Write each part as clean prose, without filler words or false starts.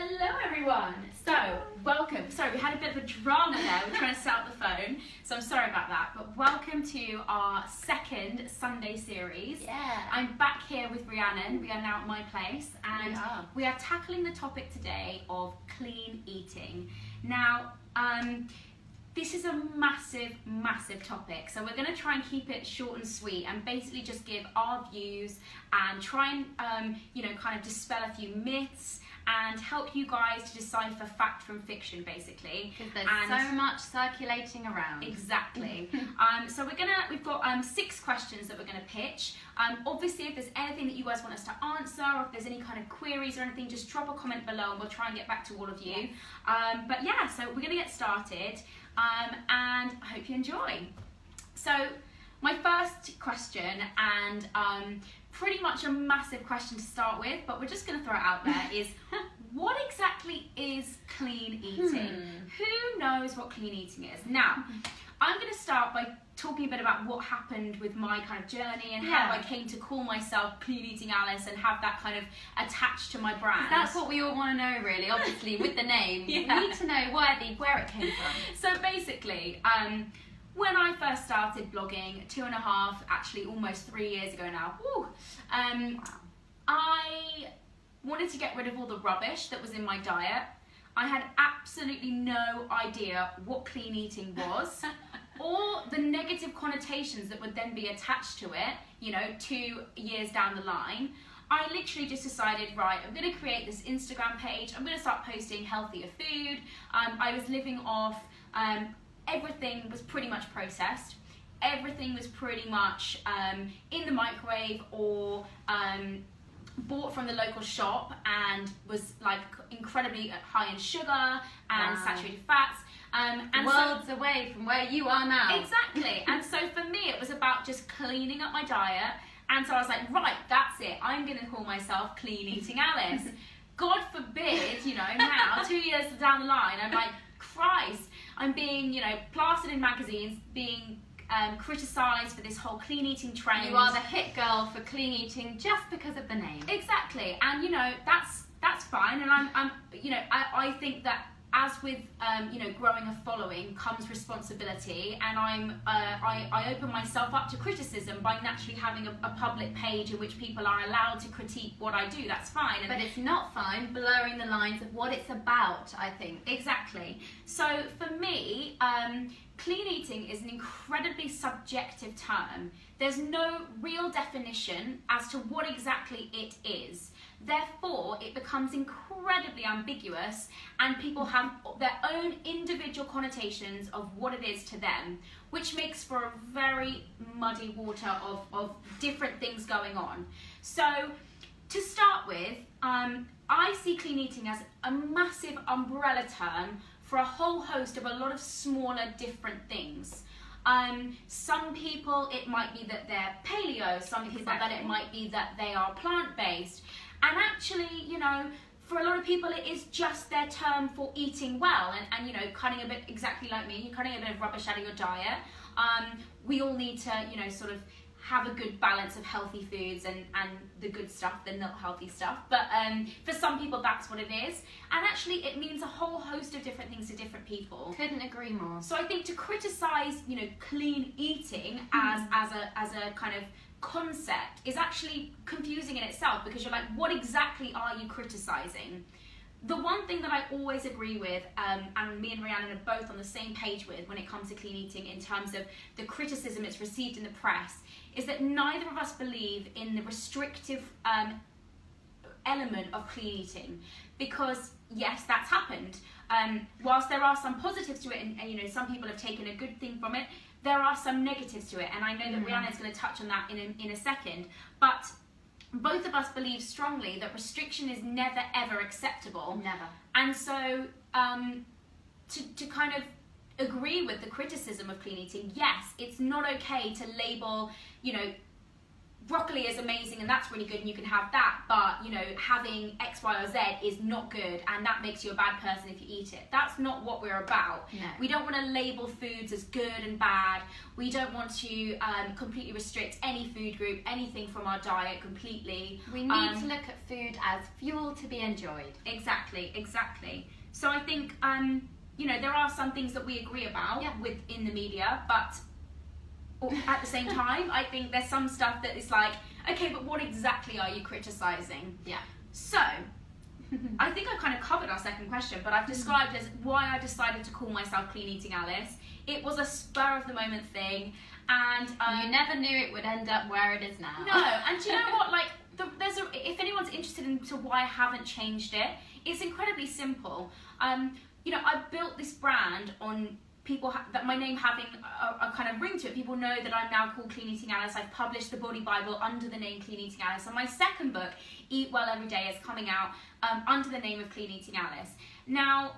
Hello everyone! So, welcome. Sorry, we had a bit of a drama there. We're trying to set up the phone, so I'm sorry about that. But welcome to our second Sunday series. Yeah. I'm back here with Rhiannon. We are now at my place, and we are tackling the topic today of clean eating. Now, this is a massive topic, so we're going to try and keep it short and sweet and basically just give our views and try and, kind of dispel a few myths and help you guys to decipher fact from fiction, basically. Because there's so much circulating around. Exactly. So we've got 6 questions that we're gonna pitch. Obviously, if there's anything that you guys want us to answer, or if there's any kind of queries or anything, just drop a comment below and we'll try and get back to all of you. But yeah, so we're gonna get started, and I hope you enjoy. So my first question, and pretty much a massive question to start with, but we're just going to throw it out there, is what exactly is clean eating? Who knows what clean eating is? Now, I'm going to start by talking a bit about what happened with my kind of journey and how I came to call myself Clean Eating Alice and have that kind of attached to my brand. That's what we all want to know, really, obviously, with the name. We need to know where it came from. So basically, when I first started blogging 2.5, actually almost 3 years ago now, I wanted to get rid of all the rubbish that was in my diet. I had absolutely no idea what clean eating was, or the negative connotations that would then be attached to it, 2 years down the line. I literally just decided, right, I'm going to create this Instagram page, I'm going to start posting healthier food. I was living off... everything was pretty much processed. Everything was pretty much in the microwave or bought from the local shop and was like incredibly high in sugar and saturated fats. And worlds away from where you are now. Exactly. And so for me, it was about just cleaning up my diet. And so I was like, right, that's it. I'm going to call myself Clean Eating Alice. God forbid, now 2 years down the line, I'm like, Christ, I'm being, plastered in magazines, being criticised for this whole clean eating trend. You are the hit girl for clean eating just because of the name. Exactly, and that's fine. And I think that as with growing a following comes responsibility, and I open myself up to criticism by naturally having a public page in which people are allowed to critique what I do. That's fine. But it's not fine blurring the lines of what it's about, I think. Exactly. So for me, clean eating is an incredibly subjective term. There's no real definition as to what exactly it is. Therefore, it becomes incredibly ambiguous, and people have their own individual connotations of what it is to them, which makes for a very muddy water of different things going on. So, to start with, I see clean eating as a massive umbrella term for a whole host of a lot of smaller different things. Some people, it might be that they're paleo, some people that it might be that they are plant-based. And actually, for a lot of people, it is just their term for eating well and cutting a bit, exactly like me, you're cutting a bit of rubbish out of your diet. We all need to, sort of have a good balance of healthy foods and the good stuff, the not healthy stuff. But for some people, that's what it is. And actually, it means a whole host of different things to different people. Couldn't agree more. So I think to criticise, clean eating as a kind of concept is actually confusing in itself, because you're like, what exactly are you criticising? The one thing that I always agree with, and me and Rhiannon are both on the same page with when it comes to clean eating in terms of the criticism it's received in the press, is that neither of us believe in the restrictive element of clean eating. Because yes, that's happened. Whilst there are some positives to it, and some people have taken a good thing from it, there are some negatives to it, and I know that Rhiannon's going to touch on that in a second. But both of us believe strongly that restriction is never ever acceptable. Never. And so to kind of agree with the criticism of clean eating, yes, it's not okay to label, broccoli is amazing and that's really good and you can have that, but, you know, having X, Y, or Z is not good and that makes you a bad person if you eat it. That's not what we're about. No. We don't want to label foods as good and bad. We don't want to completely restrict any food group, anything from our diet completely. We need to look at food as fuel to be enjoyed. Exactly, exactly. So I think, you know, there are some things that we agree about within the media, but at the same time, I think there's some stuff that is like, okay, but what exactly are you criticising? Yeah. So, I think I kind of covered our second question, but I've described as why I decided to call myself Clean Eating Alice. It was a spur of the moment thing, and you never knew it would end up where it is now. No, and do you know what? Like, if anyone's interested into why I haven't changed it, it's incredibly simple. You know, I built this brand on that my name having a kind of ring to it. People know that I'm now called Clean Eating Alice. I've published the Body Bible under the name Clean Eating Alice, and my second book, Eat Well Every Day, is coming out under the name of Clean Eating Alice. Now,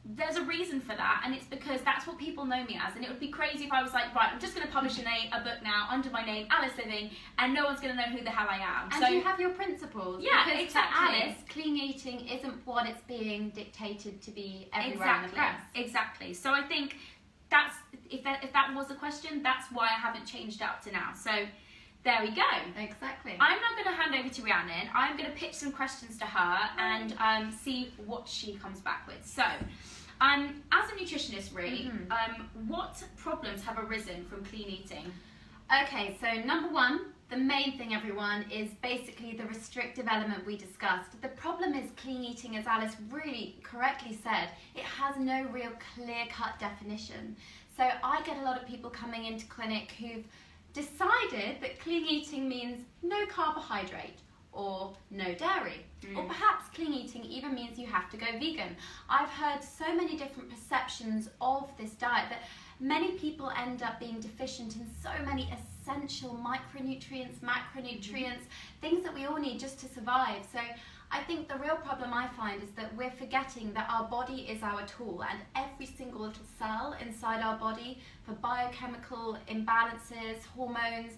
there's a reason for that, and it's because that's what people know me as, and it would be crazy if I was like, right, I'm just going to publish a book now under my name, Alice Living, and no one's going to know who the hell I am. And so you have your principles. Yeah, because exactly. For Alice, clean eating isn't what it's being dictated to be everywhere in the place. Exactly. So I think that's, if that was the question, that's why I haven't changed up to now. So there we go. Exactly. I'm now going to hand over to Rhiannon. I'm going to pitch some questions to her and see what she comes back with. So, as a nutritionist, Rhi, what problems have arisen from clean eating? Okay, so number one, the main thing, everyone, is basically the restrictive element we discussed. The problem is clean eating, as Alice really correctly said, it has no real clear-cut definition. So I get a lot of people coming into clinic who've decided that clean eating means no carbohydrate or no dairy. Or perhaps clean eating even means you have to go vegan. I've heard so many different perceptions of this diet that many people end up being deficient in so many essential micronutrients, macronutrients, things that we all need just to survive. So I think the real problem I find is that we're forgetting that our body is our tool, and every single little cell inside our body, for biochemical imbalances, hormones,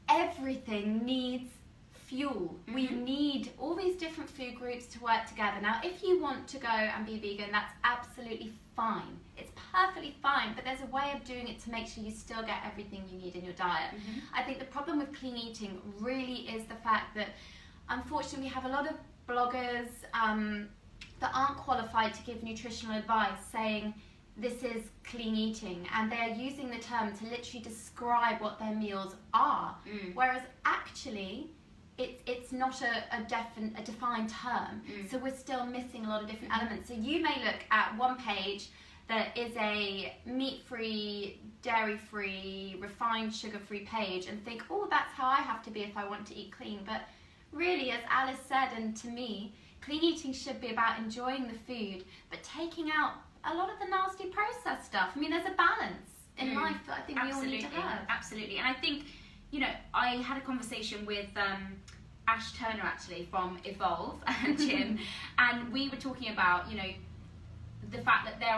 everything needs fuel. We need all these different food groups to work together. Now, if you want to go and be vegan, that's absolutely fine. It's perfectly fine, but there's a way of doing it to make sure you still get everything you need in your diet. I think the problem with clean eating really is the fact that, unfortunately, we have a lot of bloggers that aren't qualified to give nutritional advice saying this is clean eating, and they're using the term to literally describe what their meals are, whereas actually it's not a defined term. So we're still missing a lot of different elements. So you may look at one page that is a meat-free, dairy-free, refined sugar-free page and think, oh, that's how I have to be if I want to eat clean. But really, as Alice said, and to me, clean eating should be about enjoying the food, but taking out a lot of the nasty processed stuff. I mean, there's a balance in life that I think we all need to have. Absolutely. And I think, you know, I had a conversation with Ash Turner, actually, from Evolve, and Jim, and we were talking about, you know, the fact that there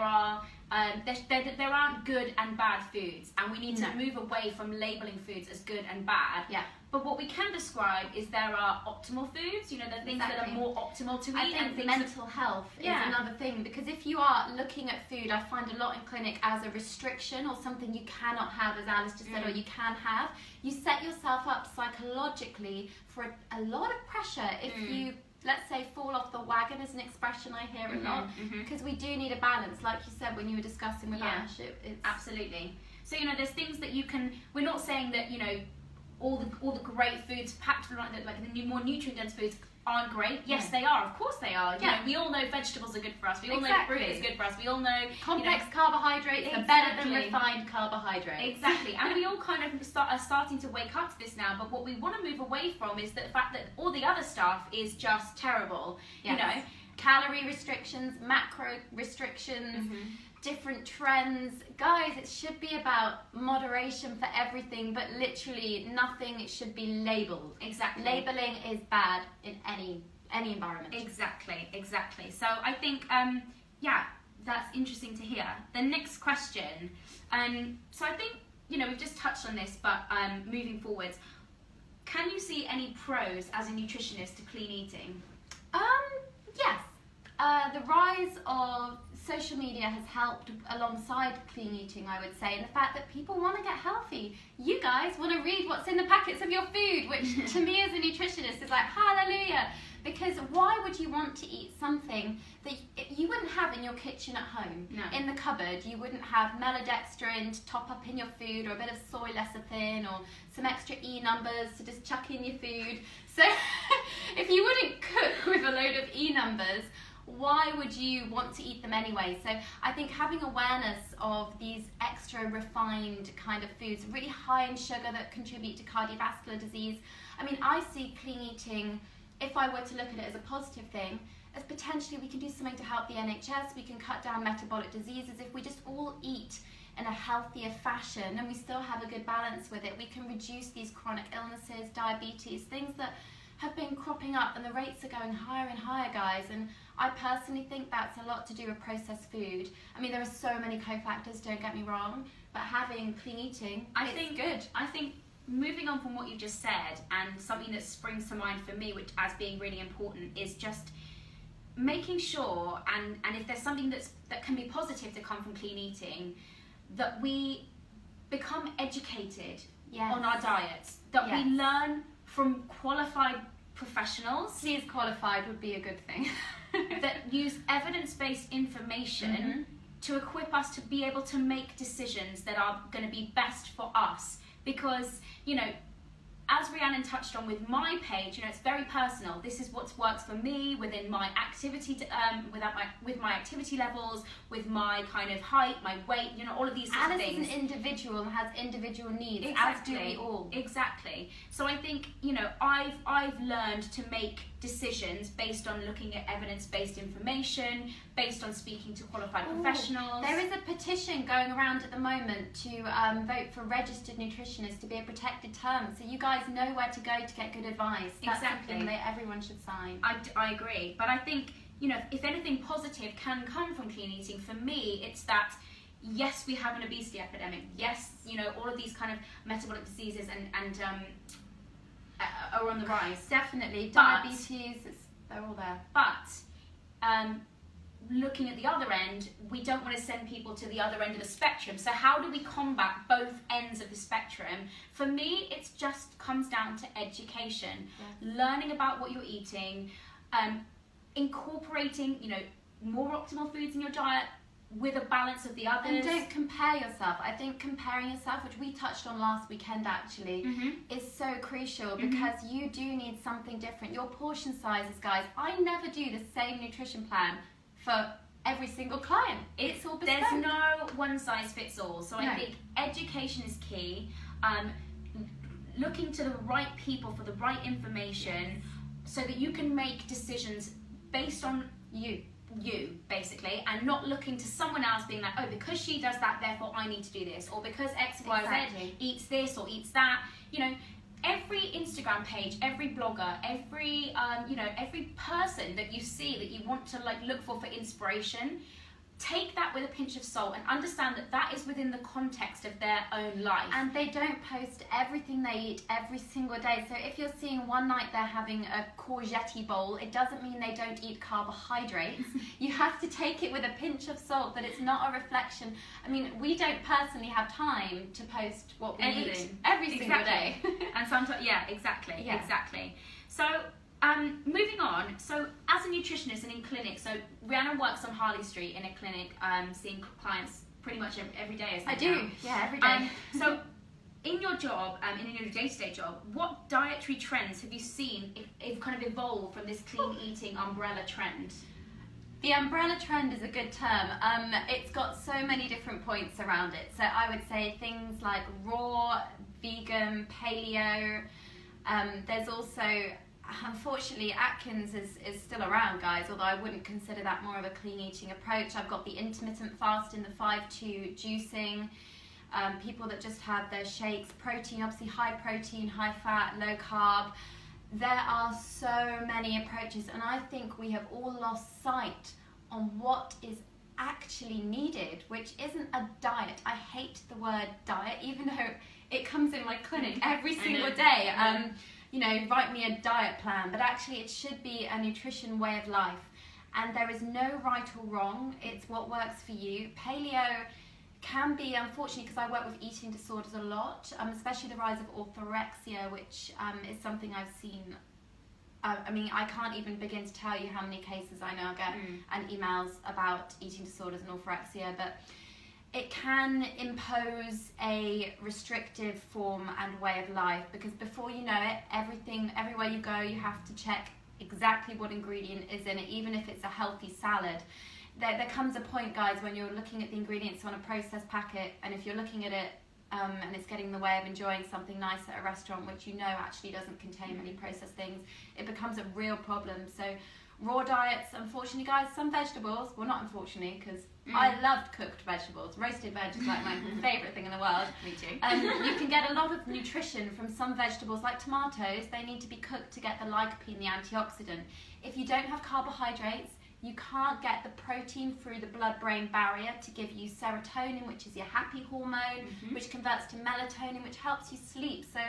aren't good and bad foods, and we need to move away from labeling foods as good and bad. Yeah. But what we can describe is there are optimal foods, you know, the things that are more optimal to eat. I think and mental health is another thing, because if you are looking at food, I find a lot in clinic as a restriction or something you cannot have, as Alice just said, or you can have. You set yourself up psychologically for a lot of pressure if you, let's say, fall off the wagon, is an expression I hear a lot, because we do need a balance, like you said when you were discussing with Ash. Absolutely. So, you know, there's things that you can, we're not saying that, you know, all the great foods, perhaps like the more nutrient-dense foods aren't great. Yes, they are. Of course they are. You know, we all know vegetables are good for us. We all know fruit is good for us. We all know complex carbohydrates are better than refined carbohydrates. Exactly. And we all kind of are starting to wake up to this now. But what we want to move away from is the fact that all the other stuff is just terrible. You know, calorie restrictions, macro restrictions, different trends. Guys, it should be about moderation for everything, but literally nothing should be labelled. Exactly. Labelling is bad in any environment. Exactly. So I think, that's interesting to hear. The next question, so I think, you know, we've just touched on this, but moving forwards, can you see any pros as a nutritionist to clean eating? Yes. The rise of social media has helped alongside clean eating, I would say, and the fact that people want to get healthy. You guys want to read what's in the packets of your food, which to me as a nutritionist is like, hallelujah. Because why would you want to eat something that you wouldn't have in your kitchen at home? No. In the cupboard, you wouldn't have maltodextrin to top up in your food, or a bit of soy lecithin, or some extra E numbers to just chuck in your food. So if you wouldn't cook with a load of E numbers, why would you want to eat them anyway? So I think having awareness of these extra refined kind of foods, really high in sugar that contribute to cardiovascular disease. I mean, I see clean eating, if I were to look at it as a positive thing, as potentially we can do something to help the NHS, we can cut down metabolic diseases. If we just all eat in a healthier fashion and we still have a good balance with it, we can reduce these chronic illnesses, diabetes, things that have been cropping up, and the rates are going higher and higher, guys. And I personally think that's a lot to do with processed food. I mean, there are so many cofactors, don't get me wrong, but having clean eating, it's good. I think moving on from what you just said, and something that springs to mind for me, which as being really important, is just making sure, and if there's something that can be positive to come from clean eating, that we become educated on our diets, that we learn from qualified professionals. Please, qualified would be a good thing. That use evidence-based information to equip us to be able to make decisions that are going to be best for us. Because, you know, as Rhiannon touched on with my page, you know, it's very personal. This is what works for me within my activity, with my activity levels, with my kind of height, my weight, you know, all of these sorts of things. Alice is an individual and has individual needs, exactly. as do we all. Exactly. So I think, you know, I've learned to make decisions based on looking at evidence-based information, based on speaking to qualified professionals. There is a petition going around at the moment to vote for registered nutritionists to be a protected term, so you guys know where to go to get good advice. That's something that everyone should sign. I agree, but I think, you know, if anything positive can come from clean eating, for me, it's that yes, we have an obesity epidemic. Yes, you know, all of these kind of metabolic diseases and are on the rise. Definitely. Diabetes, they're all there. But looking at the other end, we don't want to send people to the other end of the spectrum. So how do we combat both ends of the spectrum? For me, it just comes down to education. Learning about what you're eating, incorporating, you know, more optimal foods in your diet with a balance of the others. And don't compare yourself. I think comparing yourself, which we touched on last weekend actually, is so crucial, because you do need something different. Your portion sizes, guys, I never do the same nutrition plan for every single client. It's all bespoke. There's no one size fits all. So I think education is key. Looking to the right people for the right information, so that you can make decisions based on you basically, and not looking to someone else being like, oh, because she does that, therefore I need to do this, or because X, Y, Z eats this or eats that. You know, every Instagram page, every blogger, every you know, every person that you see that you want to like look for inspiration, take that with a pinch of salt and understand that that is within the context of their own life. And they don't post everything they eat every single day. So if you're seeing one night they're having a courgette bowl, it doesn't mean they don't eat carbohydrates. You have to take it with a pinch of salt, that it's not a reflection. I mean, we don't personally have time to post what we eat every single day. And sometimes, exactly. So moving on, so as a nutritionist and in clinic, so Rhiannon works on Harley Street in a clinic, seeing clients pretty much every day. I do, every day. So in your job, in your day-to-day job, what dietary trends have you seen if kind of evolved from this clean eating umbrella trend? The umbrella trend is a good term. It's got so many different points around it. So I would say things like raw, vegan, paleo. There's also, unfortunately, Atkins is still around, guys, although I wouldn't consider that more of a clean eating approach. I've got the intermittent fasting, the 5-2 juicing, people that just have their shakes, protein, obviously high protein, high fat, low carb. There are so many approaches, and I think we have all lost sight on what is actually needed, which isn't a diet. I hate the word diet, even though it comes in my clinic every single day. write me a diet plan, but actually it should be a nutrition way of life. And there is no right or wrong, it's what works for you. Paleo can be, unfortunately, because I work with eating disorders a lot, especially the rise of orthorexia, which is something I've seen. I mean, I can't even begin to tell you how many cases I now get and emails about eating disorders and orthorexia, but it can impose a restrictive form and way of life, because before you know it, everywhere you go, you have to check exactly what ingredient is in it, even if it's a healthy salad. There comes a point, guys, when you're looking at the ingredients on a processed packet, and if you're looking at it and it's getting in the way of enjoying something nice at a restaurant, which actually doesn't contain many processed things, it becomes a real problem. So raw diets, unfortunately, guys, some vegetables, well, not unfortunately, because I loved cooked vegetables. Roasted veg is like my favourite thing in the world. Me too. You can get a lot of nutrition from some vegetables, like tomatoes. They need to be cooked to get the lycopene, the antioxidant. If you don't have carbohydrates, you can't get the protein through the blood-brain barrier to give you serotonin, which is your happy hormone, which converts to melatonin, which helps you sleep. So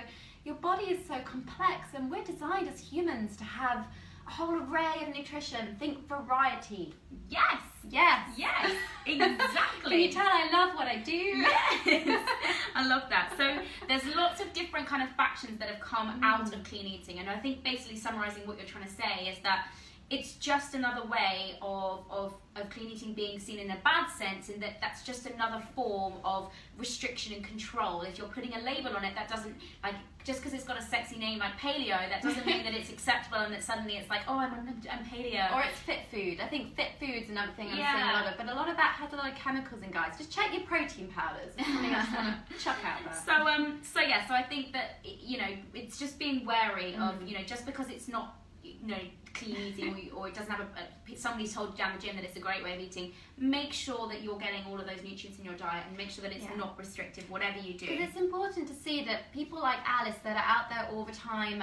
your body is so complex, and we're designed as humans to have a whole array of nutrition. Think variety. Yes. Yes. Yes. Exactly. Can you tell I love what I do? Yes. I love that. So there's lots of different kind of factions that have come out of clean eating, and I think basically summarising what you're trying to say is that it's just another way of clean eating being seen in a bad sense, in that that's just another form of restriction and control. If you're putting a label on it, that doesn't, like, just because it's got a sexy name like paleo, that doesn't mean that it's acceptable and that suddenly it's like, oh, I'm paleo. Or it's fit food. I think fit food's another thing I'm seeing a lot of, but a lot of that has a lot of chemicals in, guys. Just check your protein powders. Something I just want to chuck out there. So I think that, it's just being wary of, just because it's not, clean eating or it doesn't have somebody told you down the gym that it's a great way of eating, make sure that you're getting all of those nutrients in your diet, and make sure that it's not restrictive, whatever you do. Because it's important to see that people like Alice that are out there all the time,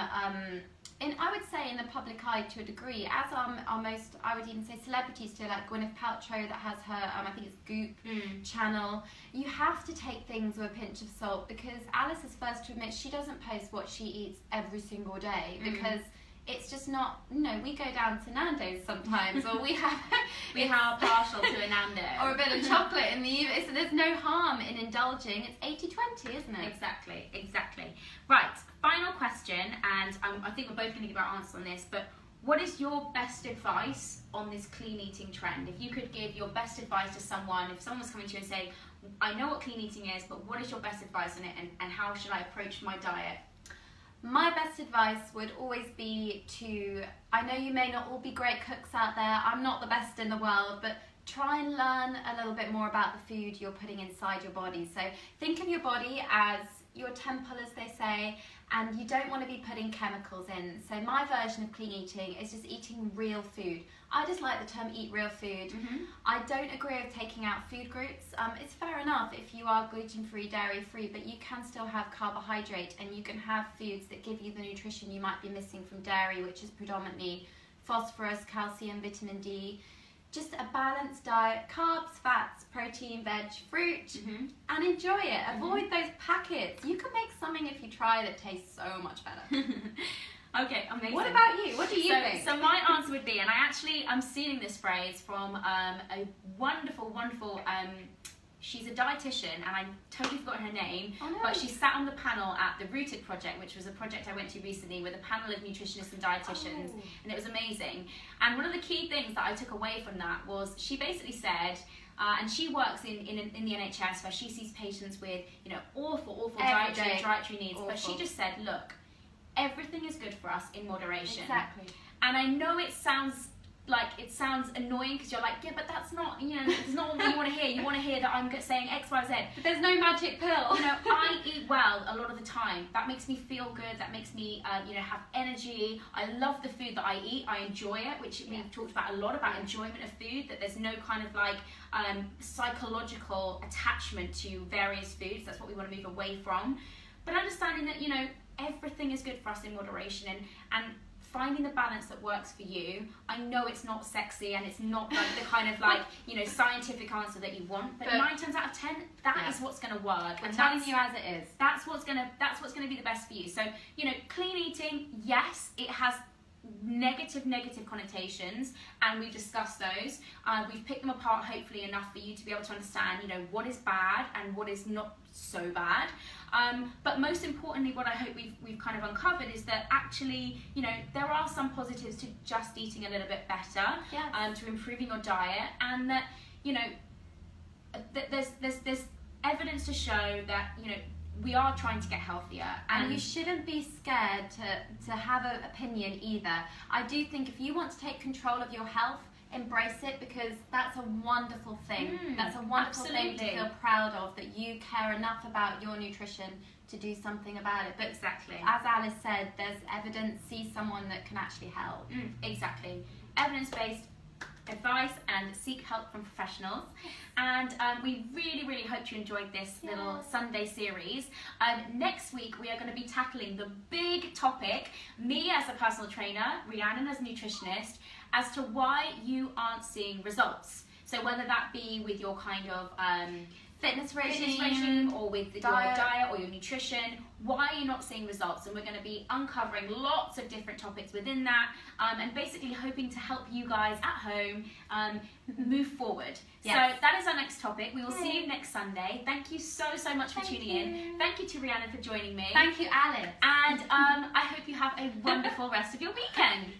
and I would say in the public eye to a degree, as are most, I would even say, celebrities too, like Gwyneth Paltrow that has her, I think it's Goop channel. You have to take things with a pinch of salt, because Alice is first to admit she doesn't post what she eats every single day, because it's just not, we go down to Nando's sometimes, or we are partial to a Nando. Or a bit of chocolate in the evening, so there's no harm in indulging. It's 80-20, isn't it? Exactly. Right, final question, and I think we're both going to give our answer on this, but what is your best advice on this clean eating trend? If you could give your best advice to someone, if someone was coming to you and saying, I know what clean eating is, but what is your best advice on it, and how should I approach my diet? My best advice would always be I know you may not all be great cooks out there, I'm not the best in the world, but try and learn a little bit more about the food you're putting inside your body. So think of your body as your temple, as they say, and you don't want to be putting chemicals in. So my version of clean eating is just eating real food. I just like the term eat real food. I don't agree with taking out food groups. It's fair enough if you are gluten-free, dairy-free, but you can still have carbohydrate, and you can have foods that give you the nutrition you might be missing from dairy, which is predominantly phosphorus, calcium, vitamin D. Just a balanced diet, carbs, fats, protein, veg, fruit, and enjoy it. Avoid those packets. You can make something, if you try, that tastes so much better. Okay, amazing. What about you? What do you think? So my answer would be, and I'm stealing this phrase from a wonderful, she's a dietitian, and I totally forgot her name, but she sat on the panel at the Rooted Project, which was a project I went to recently with a panel of nutritionists and dietitians, and it was amazing. And one of the key things that I took away from that was she basically said, and she works in the NHS, where she sees patients with awful dietary needs, but she just said, look, everything is good for us in moderation. Exactly. And I know it sounds annoying, because you're like, yeah, but that's not, it's not what you want to hear. You want to hear that I'm saying X, Y, Z. But there's no magic pill. I eat well a lot of the time. That makes me feel good. That makes me, have energy. I love the food that I eat. I enjoy it, which we've talked about a lot, about enjoyment of food, that there's no kind of psychological attachment to various foods. That's what we want to move away from. But understanding that, everything is good for us in moderation, and finding the balance that works for you. I know it's not sexy and it's not like the kind of like, you know, scientific answer that you want, but 9 times out of 10, that is what's going to work. I'm telling you as it is. That's what's going to be the best for you. So, you know, clean eating, yes, it has negative connotations, and we've discussed those. We've picked them apart hopefully enough for you to be able to understand, you know, what is bad and what is not so bad. But most importantly, what I hope we've kind of uncovered is that actually, you know, there are some positives to just eating a little bit better, to improving your diet, and that, you know, there's evidence to show that, you know, we are trying to get healthier, and you shouldn't be scared to have an opinion either. I do think if you want to take control of your health, embrace it, because that's a wonderful thing. That's a wonderful thing to feel proud of, that you care enough about your nutrition to do something about it. But exactly, as Alice said, there's evidence. See someone that can actually help. Exactly, evidence-based advice, and seek help from professionals. And we really hope you enjoyed this little Sunday series. Next week we are going to be tackling the big topic, me as a personal trainer, Rhiannon as a nutritionist, as to why you aren't seeing results. So whether that be with your kind of fitness regime or with your diet or your nutrition, why are you not seeing results? And we're going to be uncovering lots of different topics within that, and basically hoping to help you guys at home move forward. So that is our next topic. We will see you next Sunday. Thank you so much for tuning in. Thank you to Rhiannon for joining me. Thank you, Alice. And I hope you have a wonderful rest of your weekend.